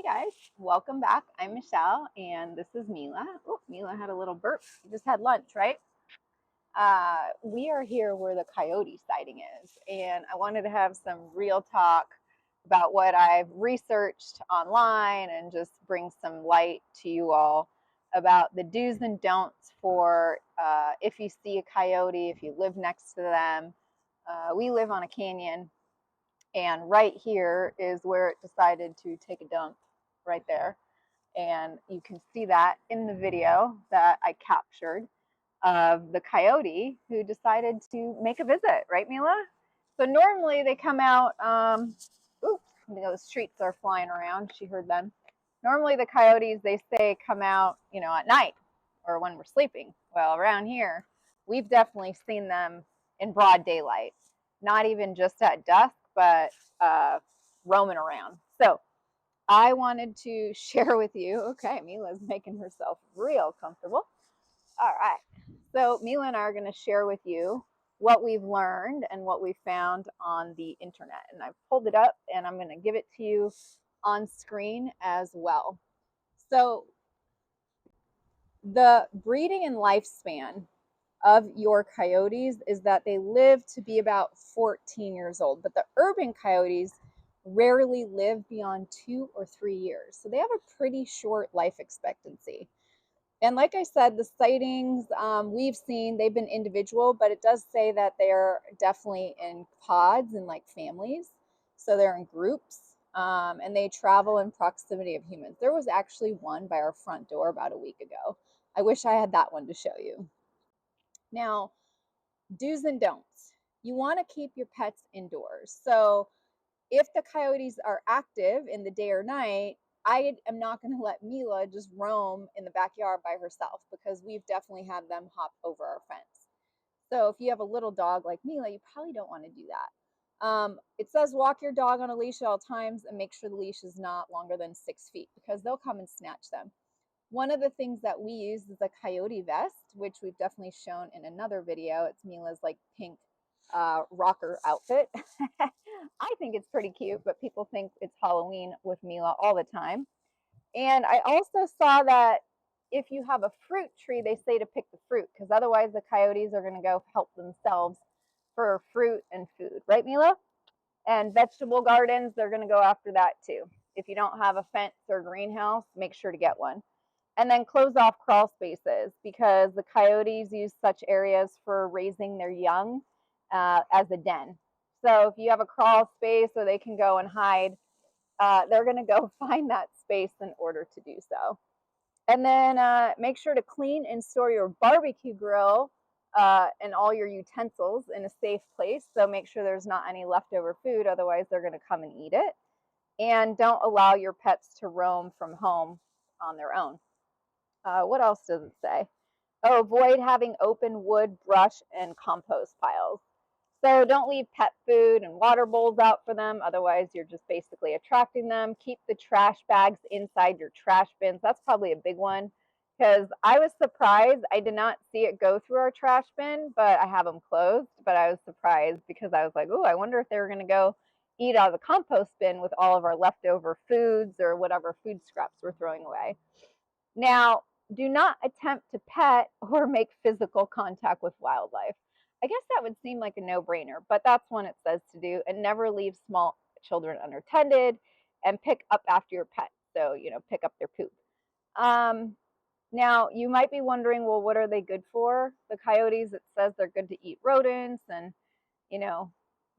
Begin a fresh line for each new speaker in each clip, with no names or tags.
Hey guys, welcome back. I'm Michelle and this is Mila. Oh, Mila had a little burp. You just had lunch, right? We are here where the coyote sighting is, and I wanted to have some real talk about what I've researched online and just bring some light to you all about the do's and don'ts for if you see a coyote, if you live next to them. We live on a canyon, and right here is where it decided to take a dump, right there. And you can see that in the video that I captured of the coyote who decided to make a visit, right, Mila? So normally they come out, oops, those treats are flying around. She heard them. Normally the coyotes, they say, come out, at night or when we're sleeping. Well, around here, we've definitely seen them in broad daylight, not even just at dusk, but roaming around. So I wanted to share with you. Okay, Mila's making herself real comfortable. All right. So Mila and I are going to share with you what we've learned and what we found on the internet. And I've pulled it up and I'm going to give it to you on screen as well. So the breeding and lifespan of your coyotes is that they live to be about 14 years old, but the urban coyotes rarely live beyond 2 or 3 years. So they have a pretty short life expectancy. And like I said, the sightings we've seen, they've been individual, but it does say that they're definitely in pods and like families. So they're in groups, and they travel in proximity of humans. There was actually one by our front door about a week ago. I wish I had that one to show you. Now, do's and don'ts. You want to keep your pets indoors. So if the coyotes are active in the day or night, I am not going to let Mila just roam in the backyard by herself because we've definitely had them hop over our fence. So if you have a little dog like Mila, you probably don't want to do that. It says walk your dog on a leash at all times and make sure the leash is not longer than 6 feet because they'll come and snatch them. One of the things that we use is a coyote vest, which we've definitely shown in another video. It's Mila's like pink rocker outfit. I think it's pretty cute, but people think it's Halloween with Mila all the time. And I also saw that if you have a fruit tree, they say to pick the fruit because otherwise the coyotes are going to go help themselves for fruit and food, right, Mila? And vegetable gardens, they're going to go after that too. If you don't have a fence or greenhouse, make sure to get one. And then close off crawl spaces because the coyotes use such areas for raising their young as a den. So if you have a crawl space where they can go and hide, they're going to go find that space in order to do so. And then make sure to clean and store your barbecue grill and all your utensils in a safe place. So make sure there's not any leftover food, otherwise, they're going to come and eat it. And don't allow your pets to roam from home on their own. What else does it say? Oh, avoid having open wood, brush, and compost piles. So don't leave pet food and water bowls out for them. Otherwise, you're just basically attracting them. Keep the trash bags inside your trash bins. That's probably a big one because I was surprised. I did not see it go through our trash bin, but I have them closed. But I was surprised because I was like, oh, I wonder if they were going to go eat out of the compost bin with all of our leftover foods or whatever food scraps we're throwing away. Now, do not attempt to pet or make physical contact with wildlife. I guess that would seem like a no brainer, but that's one it says to do. And never leave small children unattended and pick up after your pet. So, pick up their poop. Um, Now, you might be wondering, well, what are they good for? The coyotes, it says they're good to eat rodents and, you know,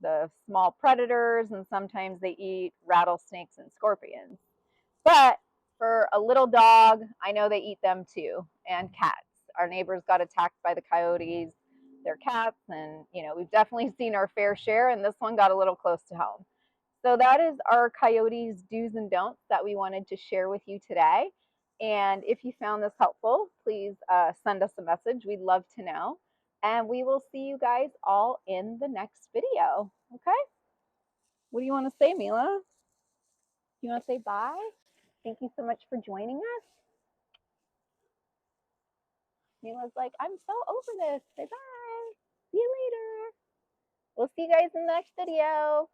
the small predators, and sometimes they eat rattlesnakes and scorpions. But for a little dog, I know they eat them too, and cats. Our neighbors got attacked by the coyotes, their cats, and we've definitely seen our fair share, and this one got a little close to home. So that is our coyotes do's and don'ts that we wanted to share with you today. And if you found this helpful, please send us a message. We'd love to know. And we will see you guys all in the next video. Okay? What do you want to say, Mila? You want to say bye? Thank you so much for joining us. Mila's like, I'm so over this. Say bye. See you later. We'll see you guys in the next video.